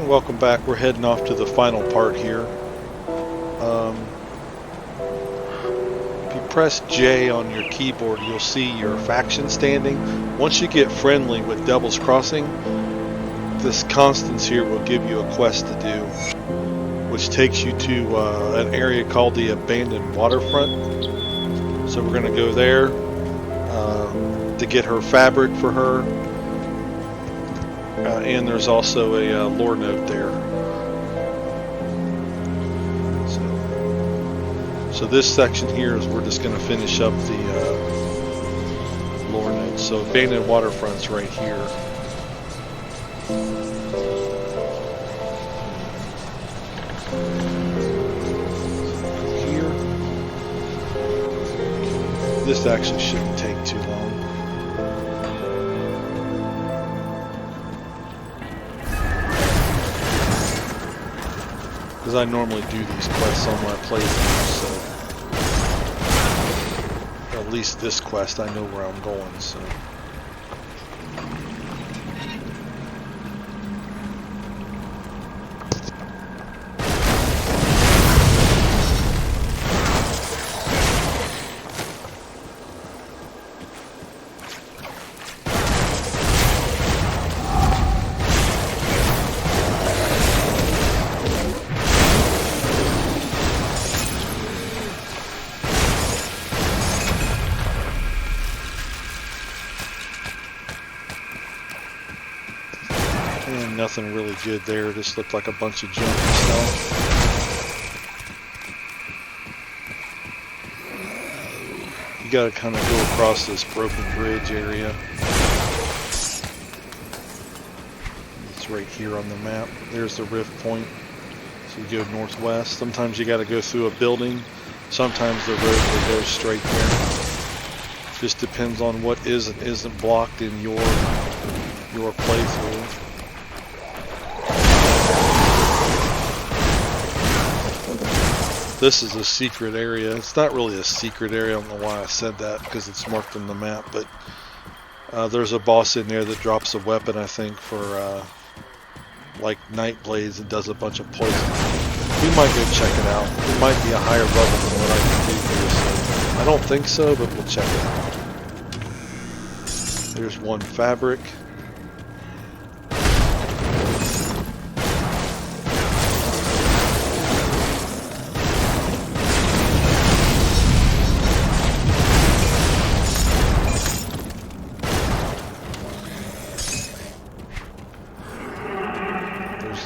And welcome back. We're heading off to the final part here. If you press J on your keyboard, you'll see your faction standing. Once you get friendly with Devil's Crossing, this Constance here will give you a quest to do, which takes you to an area called the Abandoned Waterfront. So we're going to go there to get her fabric for her. And there's also a lore note there. So this section here is we're just going to finish up the lore note. So Abandoned Waterfront's right here. Here. This actually shouldn't take too long. Because I normally do these quests on my playthrough, so at least this quest I know where I'm going, so. And nothing really good there, just looked like a bunch of junk and stuff. You gotta kind of go across this broken bridge area. It's right here on the map. There's the rift point. So you go northwest. Sometimes you gotta go through a building. Sometimes the road will go straight there. Just depends on what is and isn't blocked in your playthrough. This is a secret area. It's not really a secret area. I don't know why I said that, because it's marked on the map, but there's a boss in there that drops a weapon, I think, for like night blades, and does a bunch of poison. We might go check it out. It might be a higher level than what I can do here, so I don't think so, but we'll check it out. There's one fabric.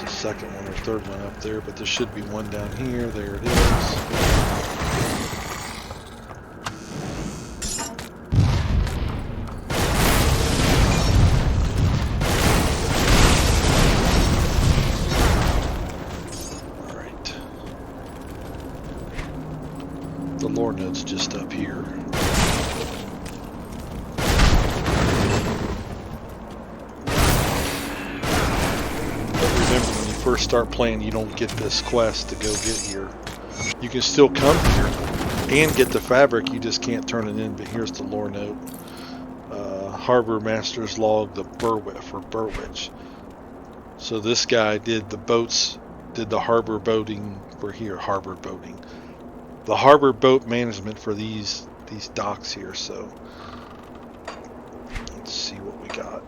Second one or third one up there, but there should be one down here. There it is. All right. The lore note's just up here. First start playing, you don't get this quest to go get here. You can still come here and get the fabric, you just can't turn it in. But here's the lore note. Harbor Master's Log, the Burwitch. So this guy did the boats, did the harbor boating for here, the harbor boat management for these docks here. So let's see what we got.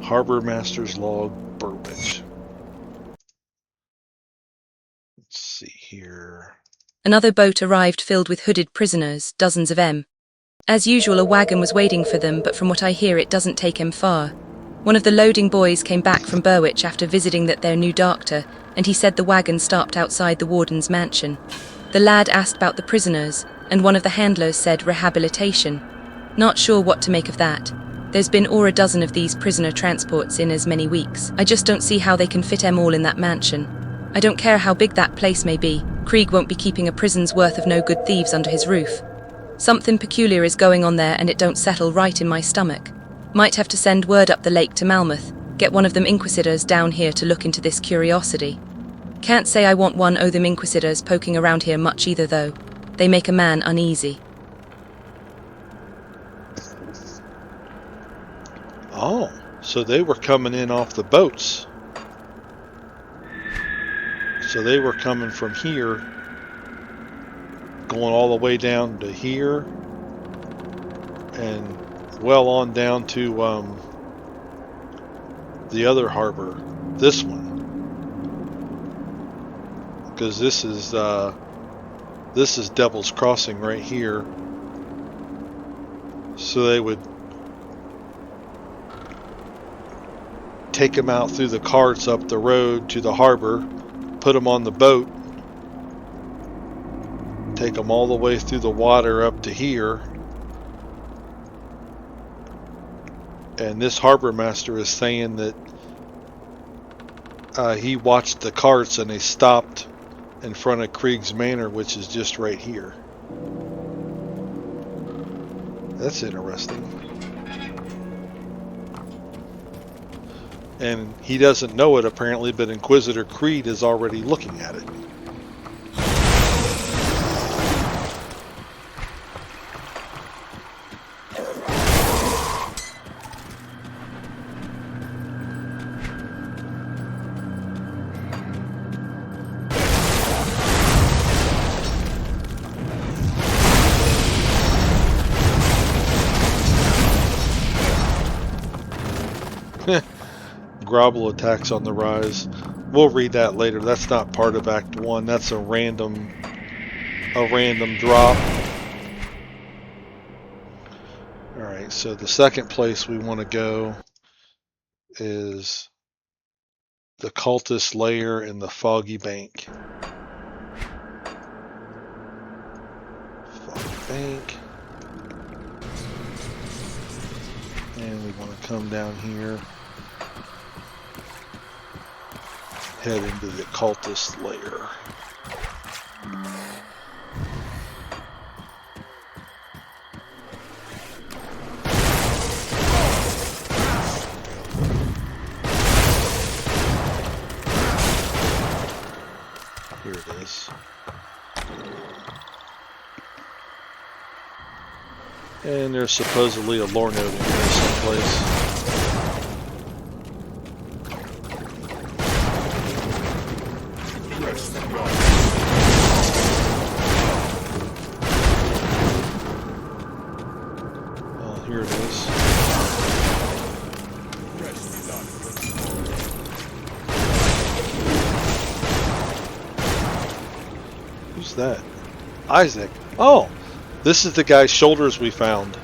Harbor Master's Log, Burwitch. Let's see here. Another boat arrived filled with hooded prisoners, dozens of them. As usual, a wagon was waiting for them, but from what I hear, it doesn't take them far. One of the loading boys came back from Burwitch after visiting their new doctor, and he said the wagon stopped outside the warden's mansion. The lad asked about the prisoners, and one of the handlers said rehabilitation. Not sure what to make of that. There's been over a dozen of these prisoner transports in as many weeks. I just don't see how they can fit them all in that mansion. I don't care how big that place may be, Krieg won't be keeping a prison's worth of no good thieves under his roof. Something peculiar is going on there, and it don't settle right in my stomach. Might have to send word up the lake to Malmouth, get one of them inquisitors down here to look into this curiosity. Can't say I want one o' them inquisitors poking around here much either though. They make a man uneasy. Oh, so they were coming in off the boats. So they were coming from here, going all the way down to here, and well on down to the other harbor, this one, because this is Devil's Crossing right here. So they would take them out through the carts up the road to the harbor, put them on the boat, take them all the way through the water up to here. And this harbor master is saying that he watched the carts and they stopped in front of Krieg's Manor, which is just right here. That's interesting. And he doesn't know it apparently, but Inquisitor Creed is already looking at it. Grobble attacks on the rise. We'll read that later. That's not part of Act 1. That's a random drop. Alright, so the second place we want to go is the Cultist Lair in the Foggy Bank. Foggy Bank. And we want to come down here. Head into the Cultist Lair. Here it is. And there's supposedly a lore note in here someplace. Here it is. Who's that? Isaac. Oh, this is the guy's shoulders we found.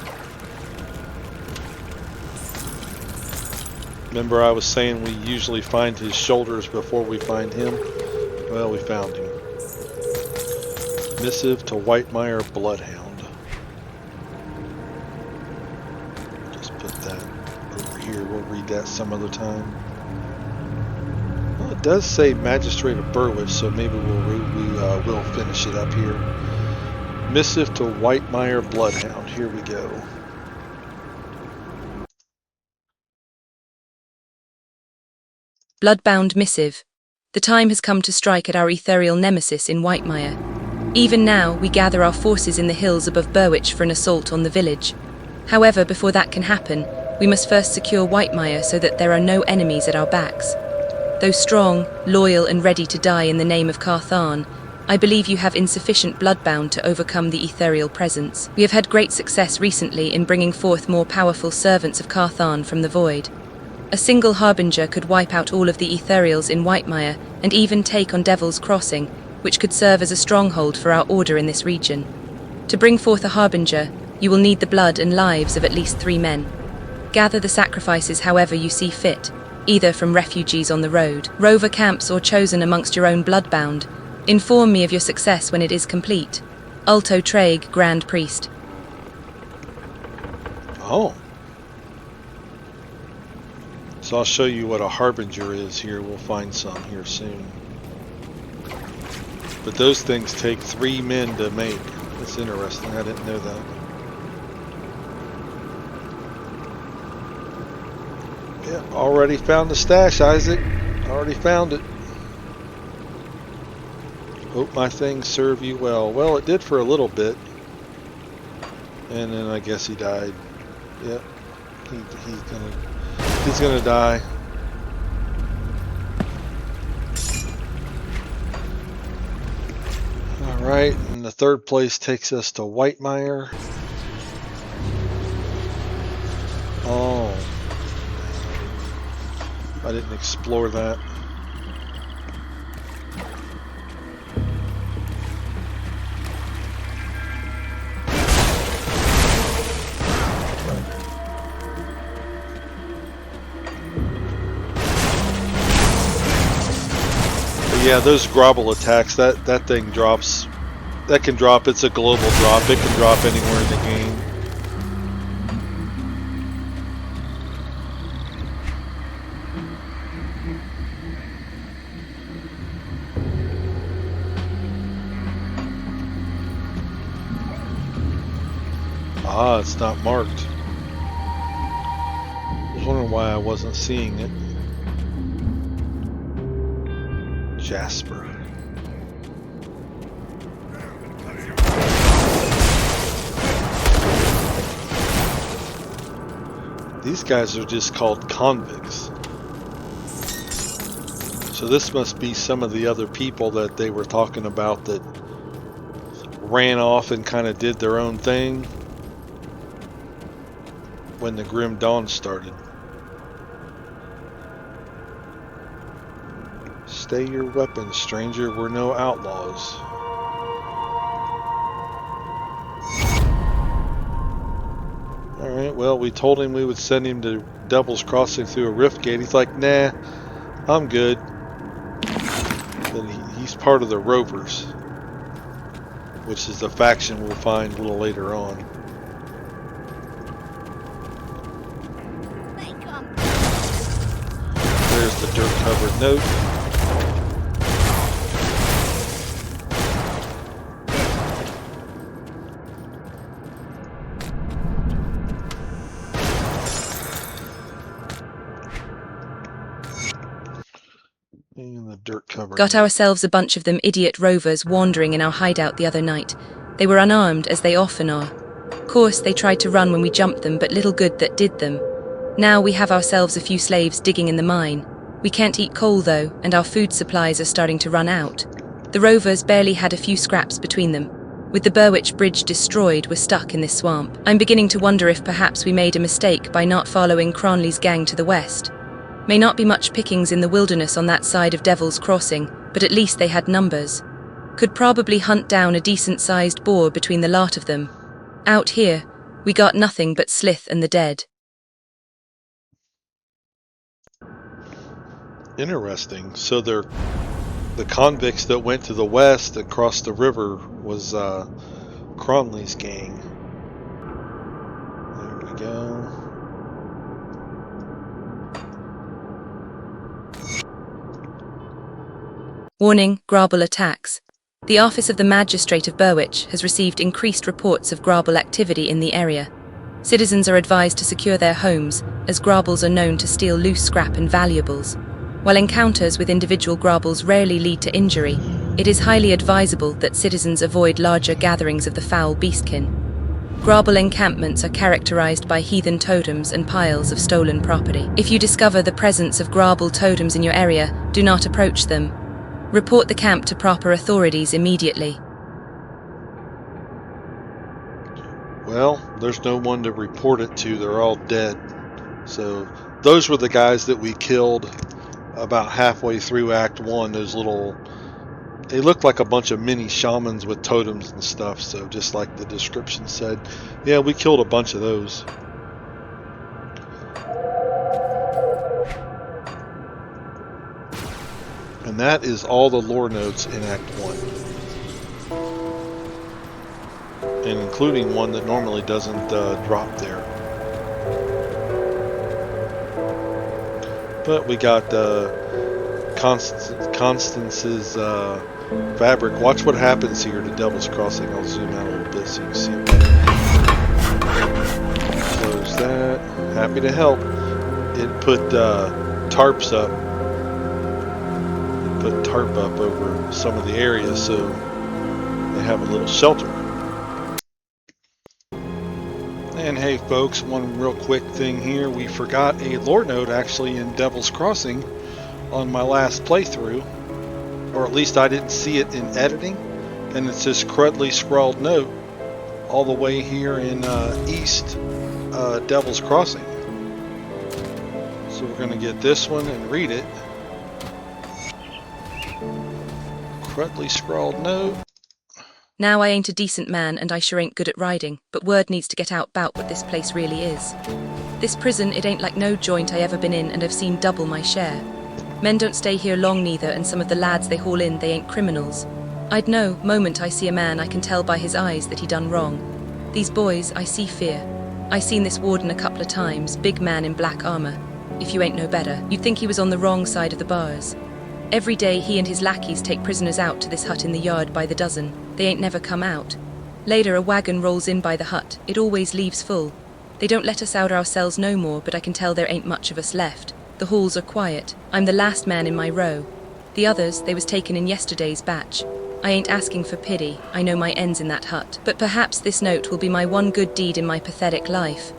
Remember I was saying we usually find his shoulders before we find him? Well, we found him. Missive to Whitemire Bloodhound. Here, we'll read that some other time. Well, it does say Magistrate of Burwich, so maybe we'll finish it up here. Missive to Whitemire Bloodhound. Here we go. Bloodbound Missive. The time has come to strike at our ethereal nemesis in Whitemire. Even now, we gather our forces in the hills above Burwich for an assault on the village. However, before that can happen, we must first secure Whitemire so that there are no enemies at our backs. Though strong, loyal and ready to die in the name of Carthan, I believe you have insufficient bloodbound to overcome the ethereal presence. We have had great success recently in bringing forth more powerful servants of Carthan from the void. A single harbinger could wipe out all of the ethereals in Whitemire and even take on Devil's Crossing, which could serve as a stronghold for our order in this region. To bring forth a harbinger, you will need the blood and lives of at least 3 men. Gather the sacrifices however you see fit, either from refugees on the road, rover camps or chosen amongst your own bloodbound. Inform me of your success when it is complete. Ulto Traeg, Grand Priest. Oh. So I'll show you what a harbinger is here. We'll find some here soon. But those things take 3 men to make. That's interesting. I didn't know that. Yeah, already found the stash, Isaac. Already found it. Hope my things serve you well. Well, it did for a little bit. And then I guess he died. Yep. He's gonna... He's gonna die. Alright, and the third place takes us to Whitemire. Oh. I didn't explore that. But yeah, those grobble attacks, that thing drops. That can drop, it's a global drop. It can drop anywhere in the game. Ah, it's not marked. I was wondering why I wasn't seeing it. Jasper. These guys are just called convicts. So this must be some of the other people that they were talking about that ran off and kind of did their own thing when the Grim Dawn started. Stay your weapons, stranger. We're no outlaws. Alright, well, we told him we would send him to Devil's Crossing through a rift gate. He's like, nah, I'm good. Then he's part of the Rovers, which is the faction we'll find a little later on. There's the dirt-covered note. And the dirt-covered Got note. ourselves a bunch of them idiot rovers wandering in our hideout the other night. They were unarmed, as they often are. Course, they tried to run when we jumped them, but little good that did them. Now we have ourselves a few slaves digging in the mine. We can't eat coal though, and our food supplies are starting to run out. The rovers barely had a few scraps between them. With the Berwick Bridge destroyed, we're stuck in this swamp. I'm beginning to wonder if perhaps we made a mistake by not following Cronley's gang to the west. May not be much pickings in the wilderness on that side of Devil's Crossing, but at least they had numbers. Could probably hunt down a decent-sized boar between the lot of them. Out here, we got nothing but Slith and the dead. Interesting. So they're the convicts that went to the west and crossed the river was Cronley's gang. There we go. Warning, Grabble attacks. The Office of the Magistrate of Berwick has received increased reports of Grabble activity in the area. Citizens are advised to secure their homes, as Grabbles are known to steal loose scrap and valuables. While encounters with individual Grabbles rarely lead to injury, it is highly advisable that citizens avoid larger gatherings of the foul beastkin. Grabble encampments are characterized by heathen totems and piles of stolen property. If you discover the presence of Grabble totems in your area, do not approach them. Report the camp to proper authorities immediately. Well, there's no one to report it to. They're all dead. So those were the guys that we killed about halfway through Act 1. Those little... They looked like a bunch of mini shamans with totems and stuff. So just like the description said. Yeah, we killed a bunch of those. And that is all the lore notes in Act 1. And including one that normally doesn't drop there. But we got Constance's fabric. Watch what happens here to Devil's Crossing. I'll zoom out a little bit so you can see it better. Close that. Happy to help. It put tarps up. Put tarp up over some of the areas so they have a little shelter. And hey folks, one real quick thing here. We forgot a lore note actually in Devil's Crossing on my last playthrough. Or at least I didn't see it in editing. And it's this crudely scrawled note all the way here in East Devil's Crossing. So we're going to get this one and read it. Crudely scrawled note. Now I ain't a decent man and I sure ain't good at riding, but word needs to get out 'bout what this place really is. This prison, it ain't like no joint I ever been in, and I've seen double my share. Men don't stay here long neither, and some of the lads they haul in, they ain't criminals. I'd know, moment I see a man, I can tell by his eyes that he done wrong. These boys, I see fear. I seen this warden a couple of times, big man in black armor. If you ain't no better, you'd think he was on the wrong side of the bars. Every day he and his lackeys take prisoners out to this hut in the yard by the dozen. They ain't never come out. Later a wagon rolls in by the hut. It always leaves full. They don't let us out our cells no more, but I can tell there ain't much of us left. The halls are quiet. I'm the last man in my row. The others, they was taken in yesterday's batch. I ain't asking for pity. I know my end's in that hut. But perhaps this note will be my one good deed in my pathetic life.